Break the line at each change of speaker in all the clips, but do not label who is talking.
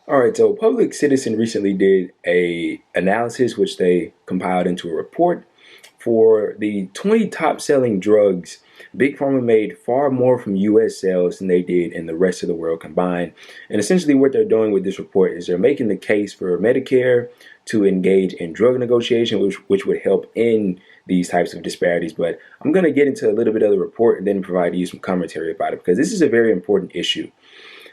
All right, so Public Citizen recently did a analysis which they compiled into a report for the 20 top selling drugs. Big Pharma made far more from US sales than they did in the rest of the world combined. And essentially what they're doing with this report is they're making the case for Medicare to engage in drug negotiation, which would help end these types of disparities. But I'm going to get into a little bit of the report and then provide you some commentary about it because this is a very important issue.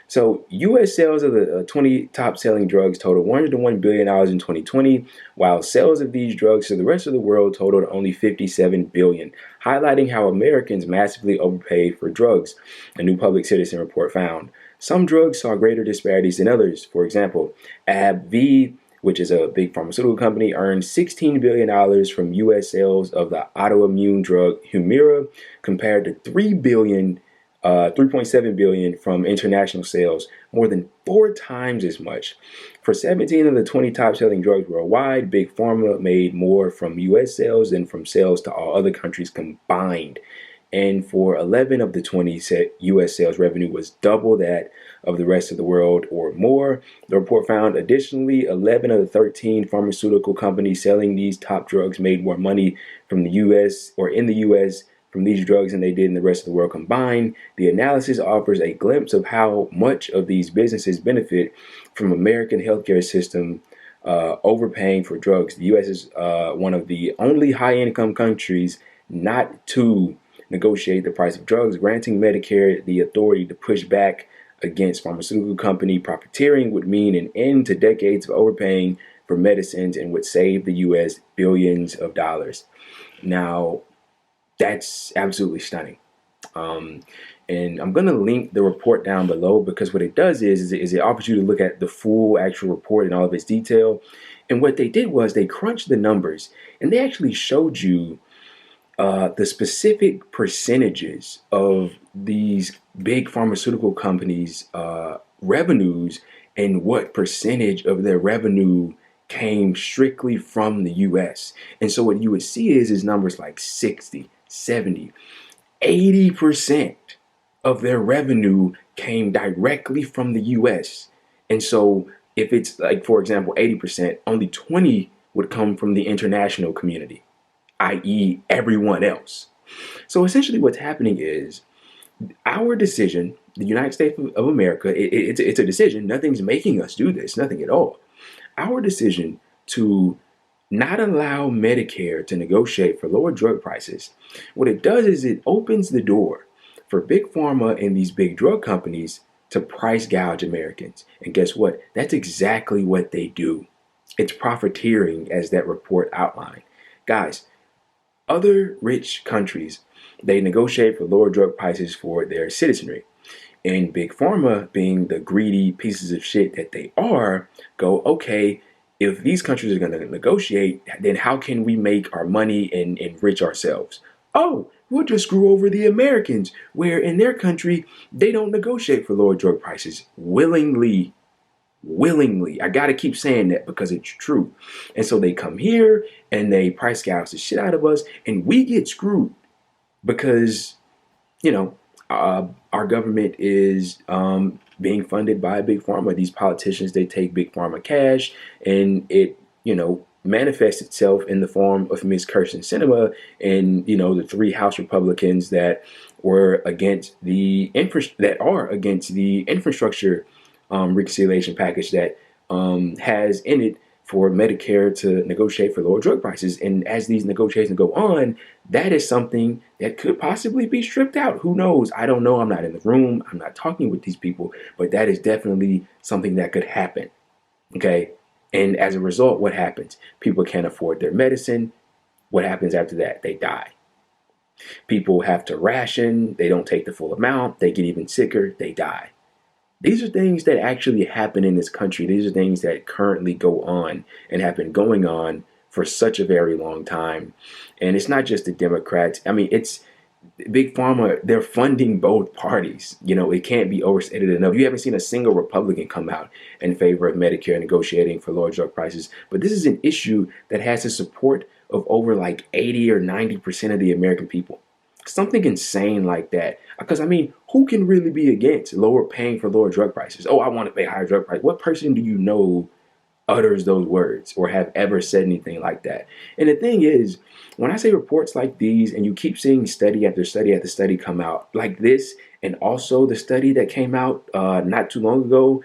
So, U.S. sales of the 20 top selling drugs totaled $101 billion in 2020, while sales of these drugs to the rest of the world totaled only $57 billion, highlighting how Americans massively overpaid for drugs, a new Public Citizen report found. Some drugs saw greater disparities than others. For example, AbbVie, which is a big pharmaceutical company, earned $16 billion from U.S. sales of the autoimmune drug Humira, compared to $3.7 billion from international sales, more than 4 times as much. For 17 of the 20 top selling drugs worldwide, Big Pharma made more from US sales than from sales to all other countries combined. And for 11 of the 20, US sales revenue was double that of the rest of the world or more. The report found additionally 11 of the 13 pharmaceutical companies selling these top drugs made more money from the US or in the US from these drugs than they did in the rest of the world combined. The analysis offers a glimpse of how much of these businesses benefit from American healthcare system overpaying for drugs. The U.S. is one of the only high-income countries not to negotiate the price of drugs, granting Medicare the authority to push back against pharmaceutical company profiteering would mean an end to decades of overpaying for medicines and would save the U.S. billions of dollars. Now, that's absolutely stunning. And I'm going to link the report down below because what it does is it offers you to look at the full actual report and all of its detail. And what they did was they crunched the numbers and they actually showed you the specific percentages of these big pharmaceutical companies' revenues and what percentage of their revenue came strictly from the US. And so what you would see is numbers like 60, 70, 80% of their revenue came directly from the US. And so if it's like, for example, 80%, only 20 would come from the international community, i.e. everyone else. So essentially what's happening is our decision, the United States of America, it's a decision. Nothing's making us do this, nothing at all. Our decision to not allow Medicare to negotiate for lower drug prices, what it does is it opens the door for big pharma and these big drug companies to price gouge Americans. And guess what? That's exactly what they do. It's profiteering, as that report outlined. Guys, other rich countries, they negotiate for lower drug prices for their citizenry. And big pharma, being the greedy pieces of shit that they are, go, okay, if these countries are going to negotiate, then how can we make our money and enrich ourselves? Oh, we'll just screw over the Americans, where in their country, they don't negotiate for lower drug prices willingly. Willingly. I got to keep saying that because it's true. And so they come here and they price gouge the shit out of us and we get screwed because, our government is being funded by big pharma. These politicians, they take big pharma cash and it, manifests itself in the form of Ms. Kirsten Sinema and, the 3 House Republicans that were against the infrastructure reconciliation package that has in it for Medicare to negotiate for lower drug prices. And as these negotiations go on, that is something that could possibly be stripped out. Who knows? I don't know. I'm not in the room. I'm not talking with these people, but that is definitely something that could happen. Okay. And as a result, what happens? People can't afford their medicine. What happens after that? They die. People have to ration. They don't take the full amount. They get even sicker. They die. These are things that actually happen in this country. These are things that currently go on and have been going on for such a very long time. And it's not just the Democrats. I mean, it's Big Pharma. They're funding both parties. It can't be overstated enough. You haven't seen a single Republican come out in favor of Medicare negotiating for lower drug prices. But this is an issue that has the support of over like 80 or 90% of the American people. something insane like that. Because I mean, who can really be against paying for lower drug prices? Oh, I want to pay higher drug price. What person do you know utters those words or have ever said anything like that? And the thing is, when I say reports like these, and you keep seeing study after study after study come out like this, and also the study that came out not too long ago,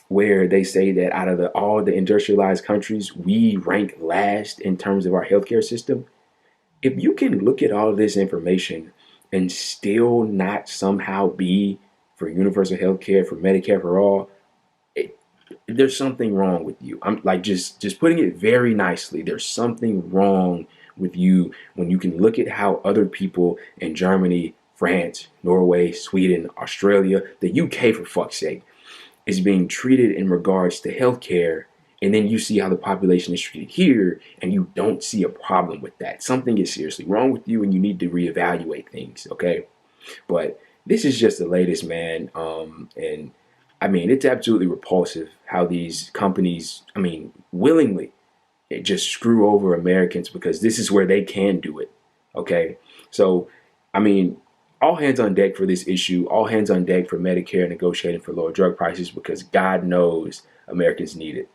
where they say that out of all the industrialized countries, we rank last in terms of our healthcare system. If you can look at all of this information and still not somehow be for universal health care, for Medicare for all, there's something wrong with you. I'm like just putting it very nicely. There's something wrong with you when you can look at how other people in Germany, France, Norway, Sweden, Australia, the UK for fuck's sake, is being treated in regards to healthcare, and then you see how the population is treated here, and you don't see a problem with that. Something is seriously wrong with you, and you need to reevaluate things, okay? But this is just the latest, man. And I mean, it's absolutely repulsive how these companies, I mean, willingly just screw over Americans because this is where they can do it. Okay. So, I mean, all hands on deck for this issue, all hands on deck for Medicare negotiating for lower drug prices because God knows Americans need it.